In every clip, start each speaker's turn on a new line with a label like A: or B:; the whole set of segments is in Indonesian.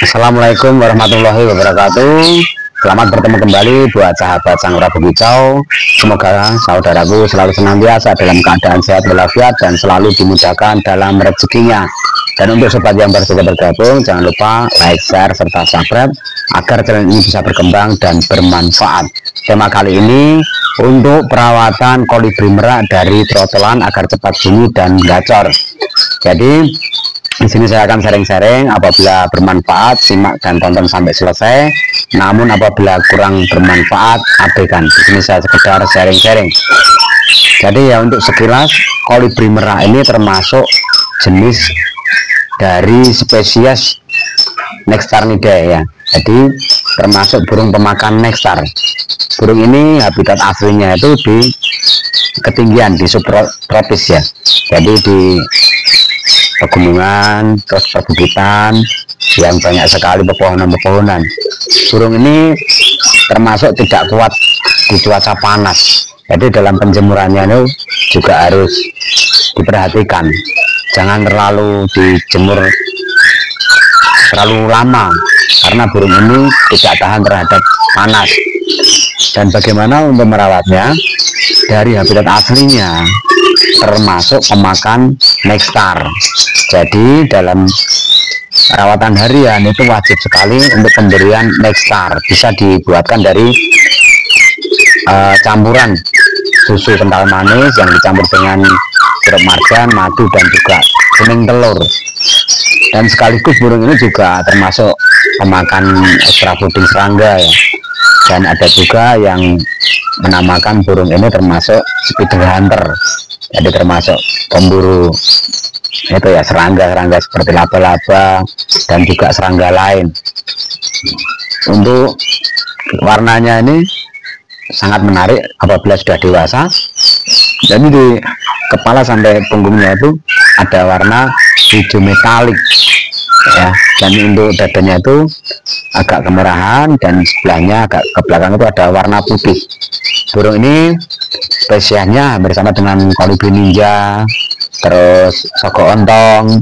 A: Assalamualaikum warahmatullahi wabarakatuh. Selamat bertemu kembali buat sahabat Sang Prabu Kicau. Semoga saudaraku selalu senantiasa dalam keadaan sehat walafiat dan selalu dimudahkan dalam rezekinya. Dan untuk sobat yang baru saja bergabung, jangan lupa like, share, serta subscribe agar channel ini bisa berkembang dan bermanfaat. Tema kali ini untuk perawatan kolibri merak dari trotolan agar cepat bunyi dan gacor. Jadi di sini saya akan sharing-sharing. Apabila bermanfaat, simak dan tonton sampai selesai. Namun apabila kurang bermanfaat, abaikan. Di sini saya sekedar sharing-sharing. Jadi ya, untuk sekilas, kolibri merak ini termasuk jenis dari spesies Nextarnidae ya. Jadi termasuk burung pemakan nektar. Burung ini habitat aslinya itu di ketinggian di subtropis ya. Jadi di pegunungan, terus perbukitan yang banyak sekali pepohonan-pepohonan. Burung ini termasuk tidak kuat di cuaca panas. Jadi dalam penjemurannya itu juga harus diperhatikan. Jangan terlalu dijemur terlalu lama, karena burung ini tidak tahan terhadap panas. Dan bagaimana untuk merawatnya? Dari habitat aslinya termasuk pemakan nektar. Jadi dalam perawatan harian itu wajib sekali untuk pemberian nektar. Bisa dibuatkan dari campuran susu kental manis yang dicampur dengan sirup marjan, madu, dan juga kuning telur. Dan sekaligus burung ini juga termasuk pemakan extra fooding serangga ya. Dan ada juga yang menamakan burung ini termasuk spider hunter. Jadi termasuk pemburu itu ya, serangga seperti laba-laba dan juga serangga lain. Untuk warnanya ini sangat menarik apabila sudah dewasa. Jadi di kepala sampai punggungnya itu ada warna hijau metalik ya, dan untuk dadanya itu agak kemerahan dan sebelahnya agak ke belakang itu ada warna putih. Burung ini spesiesnya bersama dengan kolibri ninja, terus sogok ontong,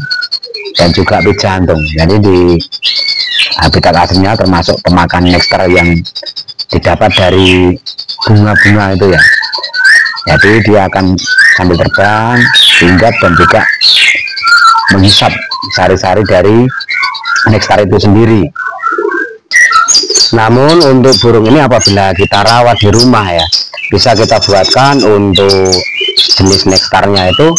A: dan juga pijantung. Jadi di habitat aslinya termasuk pemakan nektar yang didapat dari bunga-bunga itu ya. Jadi dia akan sambil terbang, hinggap, dan juga menghisap sari-sari dari nektar itu sendiri. Namun untuk burung ini apabila kita rawat di rumah ya, bisa kita buatkan untuk jenis nektarnya itu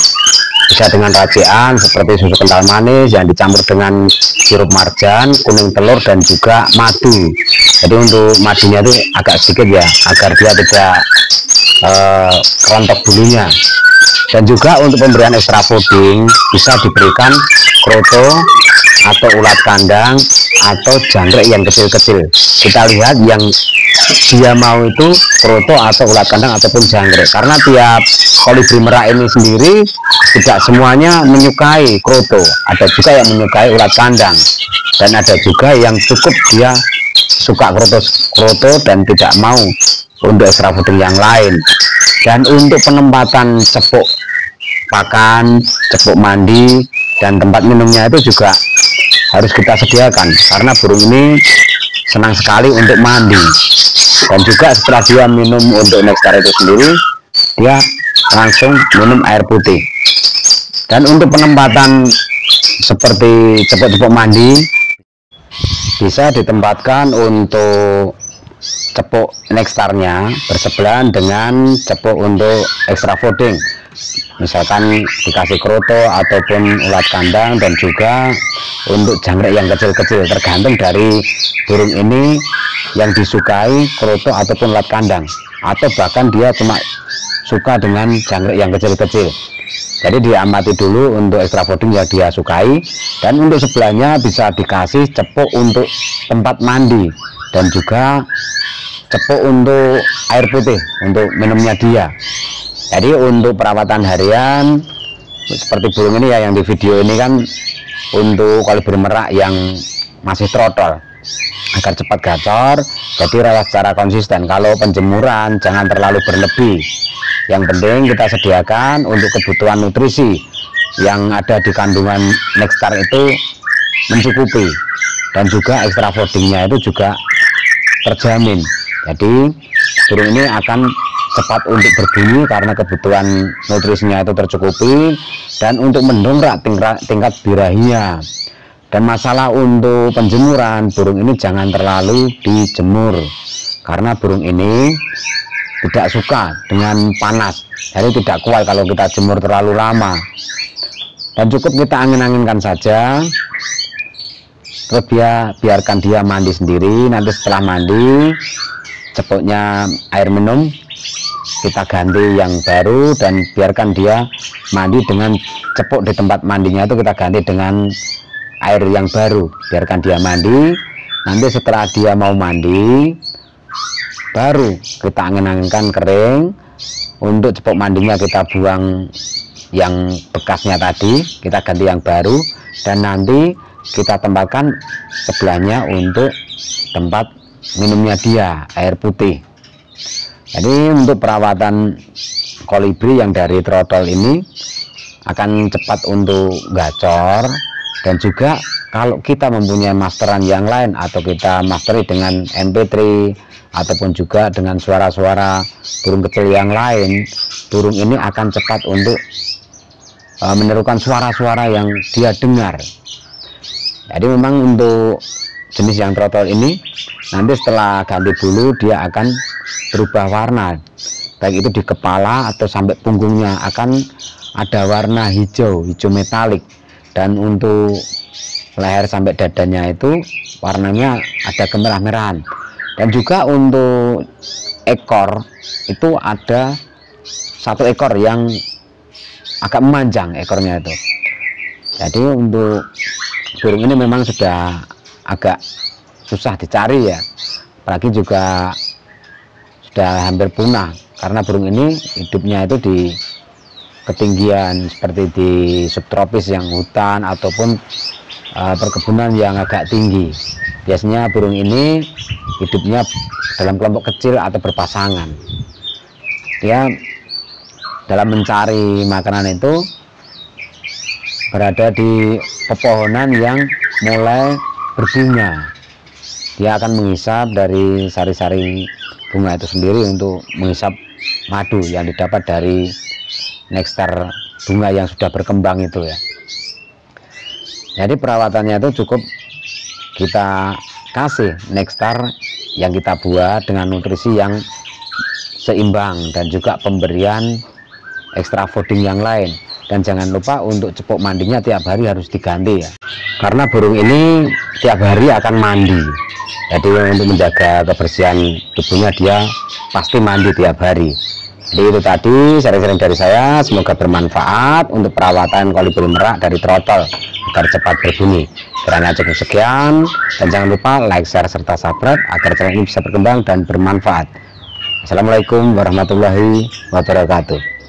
A: bisa dengan racikan seperti susu kental manis yang dicampur dengan sirup marjan, kuning telur, dan juga madu. Jadi untuk madunya itu agak sedikit ya, agar dia tidak kerontok bulunya. Dan juga untuk pemberian extra fooding bisa diberikan kroto atau ulat kandang atau jangkrik yang kecil-kecil. Kita lihat yang dia mau itu kroto atau ulat kandang ataupun jangkrik, karena tiap kolibri merak ini sendiri tidak semuanya menyukai kroto. Ada juga yang menyukai ulat kandang, dan ada juga yang cukup dia suka kroto dan tidak mau untuk extra fooding yang lain. Dan untuk penempatan cepuk pakan, cepuk mandi, dan tempat minumnya itu juga harus kita sediakan, karena burung ini senang sekali untuk mandi. Dan juga setelah dia minum untuk nektar itu sendiri, dia langsung minum air putih. Dan untuk penempatan seperti cepuk-cepuk mandi bisa ditempatkan untuk cepuk nektarnya bersebelahan dengan cepuk untuk extra fooding. Misalkan dikasih kroto ataupun ulat kandang, dan juga untuk jangkrik yang kecil-kecil, tergantung dari burung ini yang disukai kroto ataupun ulat kandang, atau bahkan dia cuma suka dengan jangkrik yang kecil-kecil. Jadi diamati dulu untuk extra fooding yang dia sukai, dan untuk sebelahnya bisa dikasih cepuk untuk tempat mandi, dan juga cepuk untuk air putih untuk minumnya dia. Jadi untuk perawatan harian seperti burung ini ya, yang di video ini kan untuk kolibri merak yang masih trotol agar cepat gacor, jadi rawat secara konsisten. Kalau penjemuran jangan terlalu berlebih. Yang penting kita sediakan untuk kebutuhan nutrisi yang ada di kandungan nektar itu mencukupi. dan juga extra foodingnya itu juga terjamin. Jadi burung ini akan cepat untuk berbunyi karena kebutuhan nutrisinya itu tercukupi, dan untuk mendongkrak tingkat birahinya. Dan masalah untuk penjemuran, burung ini jangan terlalu dijemur karena burung ini tidak suka dengan panas, jadi tidak kuat kalau kita jemur terlalu lama. Dan cukup kita angin-anginkan saja, terus biarkan dia mandi sendiri. Nanti setelah mandi, cepuknya air minum kita ganti yang baru, dan biarkan dia mandi dengan cepuk di tempat mandinya itu kita ganti dengan air yang baru. Biarkan dia mandi. Nanti setelah dia mau mandi, baru kita angin-anginkan kering. Untuk cepuk mandinya kita buang yang bekasnya tadi, kita ganti yang baru, dan nanti kita tempatkan sebelahnya untuk tempat minumnya dia, air putih. Jadi untuk perawatan kolibri yang dari trotol ini akan cepat untuk gacor, dan juga kalau kita mempunyai masteran yang lain atau kita masteri dengan MP3 ataupun juga dengan suara-suara burung kecil yang lain, burung ini akan cepat untuk menirukan suara-suara yang dia dengar. Jadi memang untuk jenis yang trotol ini nanti setelah ganti bulu dia akan berubah warna, baik itu di kepala atau sampai punggungnya akan ada warna hijau metalik, dan untuk leher sampai dadanya itu warnanya ada kemerah-merahan. Dan juga untuk ekor itu ada satu ekor yang agak memanjang ekornya itu. Jadi untuk burung ini memang sudah agak susah dicari ya, apalagi juga sudah hampir punah karena burung ini hidupnya itu di ketinggian seperti di subtropis yang hutan ataupun perkebunan yang agak tinggi. Biasanya burung ini hidupnya dalam kelompok kecil atau berpasangan. Dia dalam mencari makanan itu berada di pepohonan yang mulai berbunga. Dia akan menghisap dari sari-sari bunga itu sendiri untuk menghisap madu yang didapat dari nektar bunga yang sudah berkembang itu ya. Jadi perawatannya itu cukup kita kasih nektar yang kita buat dengan nutrisi yang seimbang, dan juga pemberian extra fooding yang lain. Dan jangan lupa untuk cepuk mandinya tiap hari harus diganti ya, karena burung ini tiap hari akan mandi. Jadi untuk menjaga kebersihan tubuhnya dia pasti mandi tiap hari. Jadi itu tadi sharing-sharing dari saya, semoga bermanfaat untuk perawatan kolibri merak dari trotol agar cepat berbunyi. Kiranya cukup sekian, dan jangan lupa like, share, serta subscribe agar channel ini bisa berkembang dan bermanfaat. Assalamualaikum warahmatullahi wabarakatuh.